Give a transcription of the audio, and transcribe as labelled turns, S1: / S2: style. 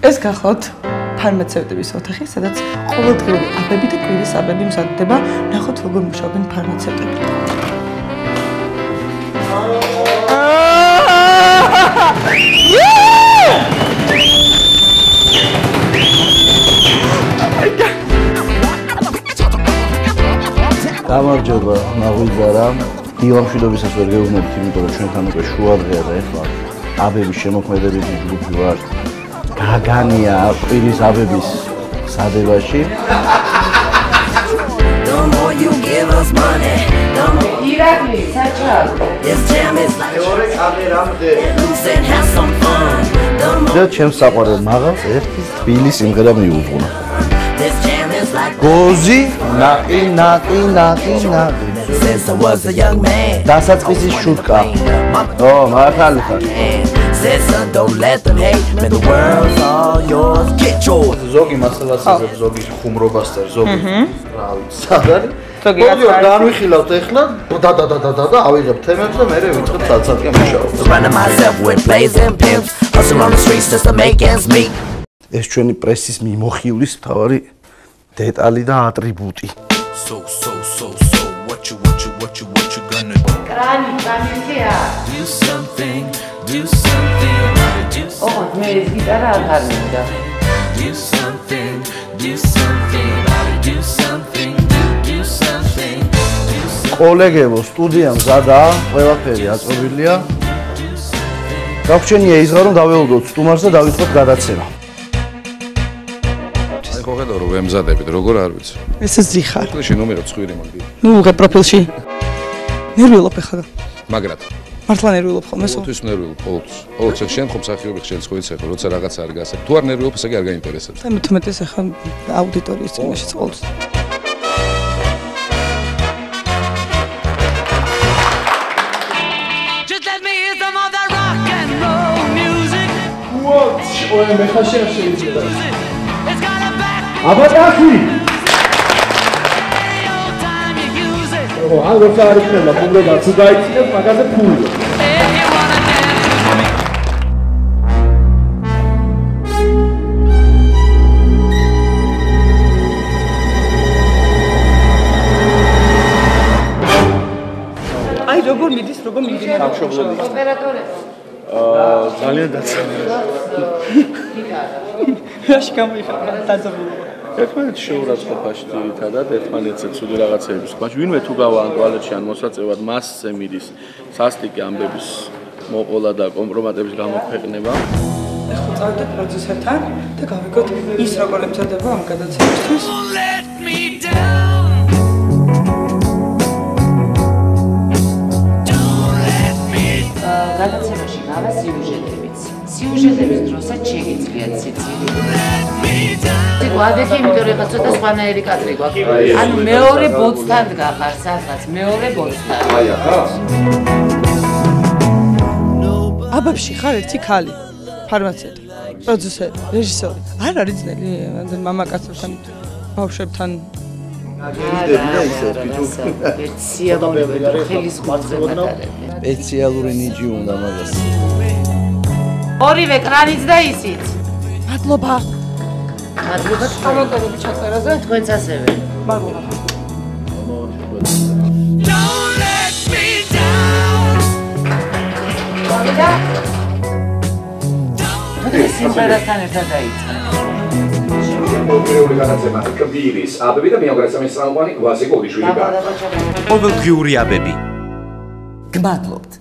S1: ეს გახლავთ ფარმაცევტების ოთახი, სადაც ყოველდღიური აბები და კვირის აბები მზადდება. ნახოთ როგორ მუშაობენ ფარმაცევტები.
S2: გამარჯობა, მაგვიძარა. დილამშვიდობისას ვერ გეუბნებით, იმიტომ რომ ჩვენთან უკვე შუადღეა და ეხლა აბების შემოქმედებითი ჯგუფი ვარ. გაგანია კვირის აბების სადებაში.
S3: ირაკლი, საჭარო.
S2: და ჩემს საყვარელ მაღალს ერთი თბილი სიმღერა მიუძღვნა. გოზი, ნაყი. დასაწყისის შუტკა. ო, მართალი ხარ. ზოგი მასალას იღებს, ზოგი ხუმრობას და ზოგი რა ვიცი, სად არის? ზოგი განვიხილავთ ეხლა და ავიღებ თემებს და მე ვიწყებ საცალკე მუშაობას. ეს ჩვენი პრესის მიმოხილვის მთავარი დეტალი და ატრიბუტი.
S3: კრანი, კრანიცია. ოღონდ მე ეს გიტარა არ მინდა.
S2: კოლეგებო, სტუდია მზადაა, ყველაფერი აწვევილია. გაგვჩენია იზღა რომ დავეულოთ სტუმარს და დავიწყოთ გადაცემა.
S4: გოგედო რომ ემზადებით, როგორ არ ვიცი.
S1: ეს ზიხარ.
S4: პროფილში ნომერო 9 მაგდი.
S1: ნუ უღე პროფილში. ნერვიულობ ახლა.
S4: მაგრად.
S1: მართლა ნერვიულობ ხოლმე.
S4: ყოველთვის ნერვიულობ, ყოველთვის. ყოველთვის შენ ხომ მსახიობი ხშენს ხო იცი ხო, როცა რაღაცა არ გასაგ. თუ არ ნერვიულობ, ესე იგი არ გაინტერესებს.
S1: 13 ახლა აუდიტორიის წინაშეც ყოველთვის.
S2: ой, მე ხაშია შეიძლება. აბადასი. ო, არ როცა არ იქნება, უბრალოდ თუ გაიცინებ, მაგაზე ფულია.
S1: აი როგორ მიდის, როგორ მიმდინარეობს
S2: სამშობლოდი.
S3: ოპერატორები.
S2: ძალიან დაცემია.
S1: რაში გამოიხატა დაძაბულობა.
S2: ერთმანეთს შეურაცხყოფაში ძირითადად, ერთმანეთზე ცუდი რაღაცეების ქვაში. ვინმე თუ გავა ან ტუალეტში ან მოსაწევად მასზე მიდის სასტიკი ამბების მოყოლა და კომპრომატების გამოქვეყნება.
S1: ეხლა წავიდეთ პროდიუსერთან და გავიგოთ ის როგორ ემზადება ამ გადაცემისთვის.
S3: გადაცემაში გავა სიუჟეტებიც. სიუჟეტების დროსაც შეგიძლიათ სიცილი. ვადექი, იმიტომ რომ ეხლა ცოტა სხვანაირი კადრი გვაქვს. ანუ მეორე ბოცთან დგახარ სადღაც, მეორე ბოცთან.
S4: აი ახლა.
S1: აბებში ხარ ერთი ქალი, ფარმაცევტი, პროდიუსერი, რეჟისორი. არ არის ძნელი მამაკაცებთან, ბავშვებთან
S2: სპეციალური ნიჭი უნდა მაგას.
S3: ორივე კრანიც და ისიც.
S1: მადლობა.
S3: მადლობა
S1: კომენტარები ჩაწერაზე.
S3: თქვენც ასევე.
S1: მადლობა.
S3: და სიმღერასთან ერთად დაიწყე.
S4: მოგრეული განაცემა კვირის აბები და მეოგრესამის სრალმანი გვაზე გოდიშვილი გა.
S5: ყოველდღიური აბები.
S6: გმადლობთ.